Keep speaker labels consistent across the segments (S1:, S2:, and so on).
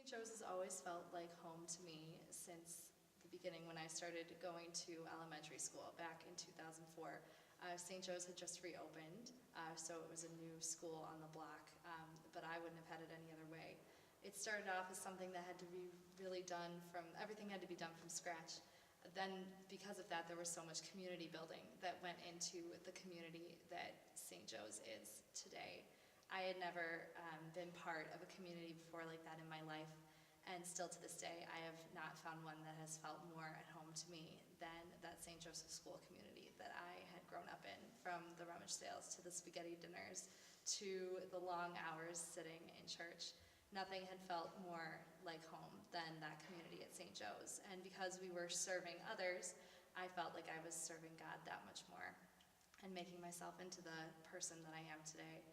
S1: St. Joe's has always felt like home to me since the beginning when I started going to elementary school back in 2004. St. Joe's had just reopened, so it was a new school on the block, but I wouldn't have had it any other way. It started off as something that had to be really done everything had to be done from scratch. Then, because of that, there was so much community building that went into the community that St. Joe's is today. I had never been part of a community before like that in my life, and still to this day, I have not found one that has felt more at home to me than that St. Joseph School community that I had grown up in, from the rummage sales to the spaghetti dinners to the long hours sitting in church. Nothing had felt more like home than that community at St. Joe's, and because we were serving others, I felt like I was serving God that much more and making myself into the person that I am today.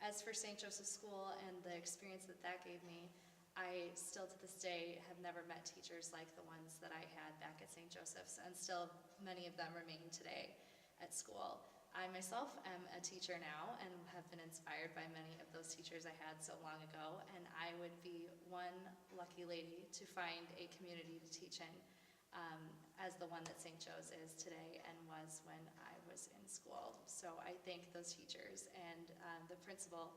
S1: As for St. Joseph's School and the experience that that gave me, I still to this day have never met teachers like the ones that I had back at St. Joseph's, and still many of them remain today at school. I myself am a teacher now and have been inspired by many of those teachers I had so long ago, and I would be one lucky lady to find a community to teach in as the one that St. Joe's is today and was when I was in school. So I thank those teachers and the principal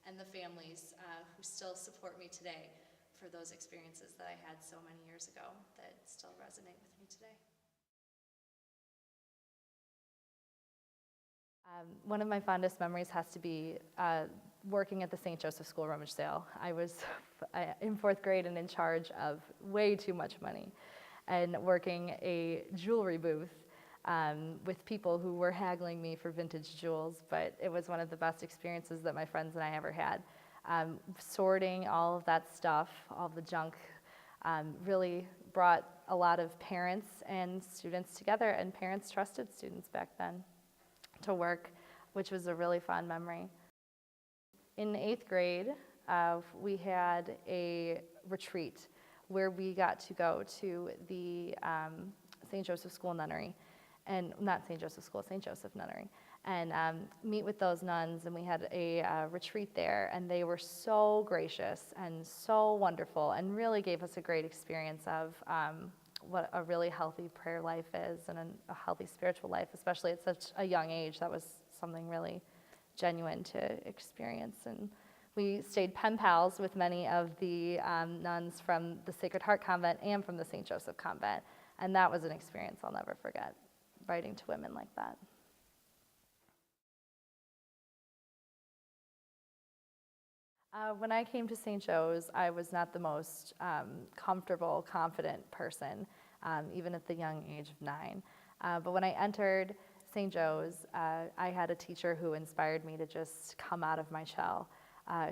S1: and the families who still support me today for those experiences that I had so many years ago that still resonate with me today. One of my fondest memories has to be working at the St. Joseph School rummage sale. I was in 4th grade and in charge of way too much money, and working a jewelry booth with people who were haggling me for vintage jewels, but it was one of the best experiences that my friends and I ever had. Sorting all of that stuff, all of the junk, really brought a lot of parents and students together, and parents trusted students back then to work, which was a really fun memory. In 8th grade, we had a retreat where we got to go to the St. Joseph School Nunnery, and not St. Joseph School, St. Joseph Nunnery, and meet with those nuns, and we had a retreat there, and they were so gracious and so wonderful and really gave us a great experience of what a really healthy prayer life is and a healthy spiritual life, especially at such a young age. That was something really genuine to experience. And we stayed pen pals with many of the nuns from the Sacred Heart Convent and from the St. Joseph Convent, and that was an experience I'll never forget, writing to women like that. When I came to St. Joe's, I was not the most comfortable, confident person, even at the young age of 9. But when I entered St. Joe's, I had a teacher who inspired me to just come out of my shell.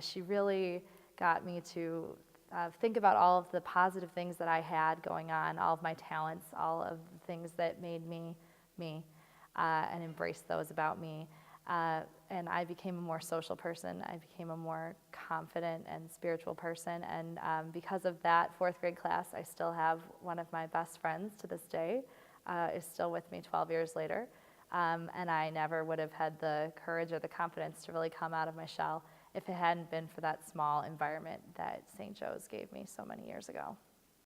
S1: She really got me to think about all of the positive things that I had going on, all of my talents, all of the things that made me me, and embrace those about me. And I became a more social person. I became a more confident and spiritual person. And because of that 4th grade class, I still have one of my best friends to this day, is still with me 12 years later. And I never would have had the courage or the confidence to really come out of my shell if it hadn't been for that small environment that St. Joe's gave me so many years ago.